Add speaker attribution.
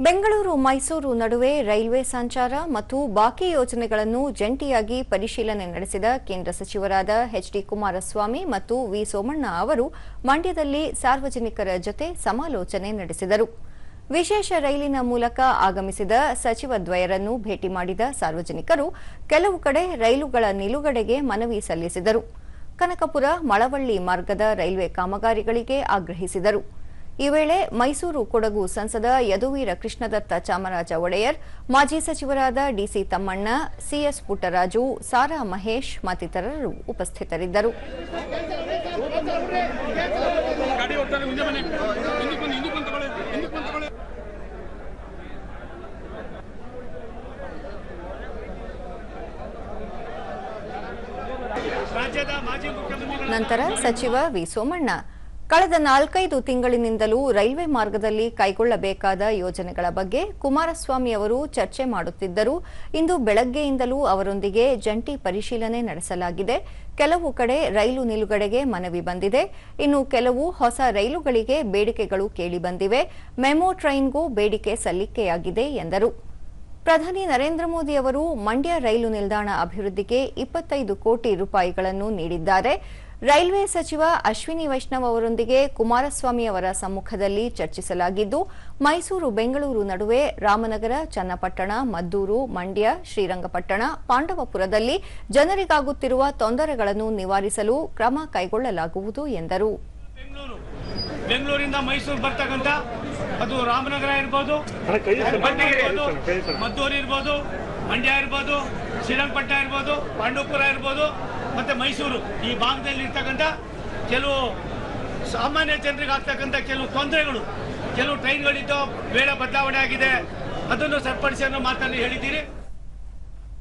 Speaker 1: ಬೆಂಗಳೂರು ಮೈಸೂರು ನಡುವೆ ರೈಲ್ವೆ ಸಂಚಾರ ಮತ್ತು ಬಾಕಿ ಯೋಜನೆಗಳನ್ನು ಜಂಟಿಯಾಗಿ ಪರಿಶೀಲನೆ ನಡೆಸಿದ ಕೇಂದ್ರ ಸಚಿವರಾದ ಎಚ್.ಡಿ. ಕುಮಾರಸ್ವಾಮಿ ಮತ್ತು ವಿ. ಸೋಮಣ್ಣ ಅವರು ಮಂಡ್ಯದಲ್ಲಿ ಸಾರ್ವಜನಿಕರ ಜೊತೆ ಸಮಾಲೋಚನೆ ನಡೆಸಿದರು. ವಿಶೇಷ ರೈಲಿನ ಮೂಲಕ ಆಗಮಿಸಿದ ಸಚಿವದ್ವಯರನ್ನು ಭೇಟಿ ಮಾಡಿದ ಸಾರ್ವಜನಿಕರು ಕೆಲವು ಕಡೆ ರೈಲುಗಳ ನಿಲುಗಡೆಗೆ ಮನವಿ ಸಲ್ಲಿಸಿದರು. ಕನಕಪುರ ಮಳವಳ್ಳಿ ಮಾರ್ಗದ ರೈಲ್ವೆ ಕಾಮಗಾರಿಗಳಿಗೆ ಆಗ್ರಹಿಸಿದರು. ಈ ವೇಳೆ ಮೈಸೂರು ಕೊಡಗು ಸಂಸದ ಯದುವೀರ ಕೃಷ್ಣದತ್ತ ಚಾಮರಾಜ ಒಡೆಯರ್, ಮಾಜಿ ಸಚಿವರಾದ ಡಿಸಿ ತಮ್ಮಣ್ಣ, ಸಿಎಸ್ ಪುಟ್ಟರಾಜು, ಸಾರಾ ಮಹೇಶ್ ಮತ್ತಿತರರು ಉಪಸ್ಥಿತರಿದ್ದರು. ನಂತರ ಸಚಿವ ವಿ. ಸೋಮಣ್ಣ, ಕಳೆದ 4-5 ತಿಂಗಳಿನಿಂದಲೂ ರೈಲ್ವೆ ಮಾರ್ಗದಲ್ಲಿ ಕೈಗೊಳ್ಳಬೇಕಾದ ಯೋಜನೆಗಳ ಬಗ್ಗೆ ಕುಮಾರಸ್ವಾಮಿ ಅವರು ಚರ್ಚೆ ಮಾಡುತ್ತಿದ್ದರು. ಇಂದು ಬೆಳಗ್ಗೆಯಿಂದಲೂ ಅವರೊಂದಿಗೆ ಜಂಟಿ ಪರಿಶೀಲನೆ ನಡೆಸಲಾಗಿದೆ. ಕೆಲವು ಕಡೆ ರೈಲು ನಿಲುಗಡೆಗೆ ಮನವಿ ಬಂದಿದೆ. ಇನ್ನು ಕೆಲವು ಹೊಸ ರೈಲುಗಳಿಗೆ ಬೇಡಿಕೆಗಳು ಕೇಳಿಬಂದಿವೆ. ಮೆಮೊ ಟ್ರೈನ್ಗೂ ಬೇಡಿಕೆ ಸಲ್ಲಿಕೆಯಾಗಿದೆ ಎಂದರು. ಪ್ರಧಾನಿ ನರೇಂದ್ರ ಮೋದಿ ಅವರು ಮಂಡ್ಯ ರೈಲು ನಿಲ್ದಾಣ ಅಭಿವೃದ್ಧಿಗೆ 25 ಕೋಟಿ ರೂಪಾಯಿಗಳನ್ನು ನೀಡಿದ್ದಾರೆ. ರೈಲ್ವೆ ಸಚಿವ ಅಶ್ವಿನಿ ವೈಷ್ಣವ್ ಅವರೊಂದಿಗೆ ಕುಮಾರಸ್ವಾಮಿ ಅವರ ಸಮ್ಮುಖದಲ್ಲಿ ಚರ್ಚಿಸಲಾಗಿದ್ದು, ಮೈಸೂರು ಬೆಂಗಳೂರು ನಡುವೆ ರಾಮನಗರ, ಚನ್ನಪಟ್ಟಣ, ಮದ್ದೂರು, ಮಂಡ್ಯ, ಶ್ರೀರಂಗಪಟ್ಟಣ, ಪಾಂಡವಪುರದಲ್ಲಿ ಜನರಿಗಾಗುತ್ತಿರುವ ತೊಂದರೆಗಳನ್ನು ನಿವಾರಿಸಲು ಕ್ರಮ ಕೈಗೊಳ್ಳಲಾಗುವುದು ಎಂದರು.
Speaker 2: ಬೆಂಗಳೂರಿಂದ ಮೈಸೂರು ಬರ್ತಕ್ಕಂಥ ಅದು ರಾಮನಗರ ಇರ್ಬೋದು, ಮದ್ದೂರು ಇರ್ಬೋದು, ಮಂಡ್ಯ ಇರ್ಬೋದು, ಶ್ರೀರಂಗಪಟ್ಟಣ ಇರ್ಬೋದು, ಪಾಂಡವಪುರ ಇರ್ಬೋದು, ಮತ್ತೆ ಮೈಸೂರು ಈ ಭಾಗದಲ್ಲಿ ಇರ್ತಕ್ಕಂಥ ಕೆಲವು ಸಾಮಾನ್ಯ ಜನರಿಗೆ ಆಗ್ತಕ್ಕಂಥ ಕೆಲವು ತೊಂದರೆಗಳು, ಕೆಲವು ಟ್ರೈನ್ಗಳಿದ್ದು ಬೇಡ ಬದಲಾವಣೆ ಆಗಿದೆ, ಅದನ್ನು ಸರಿಪಡಿಸಿ ಅನ್ನೋ ಮಾತನ್ನು ಹೇಳಿದ್ದೀರಿ.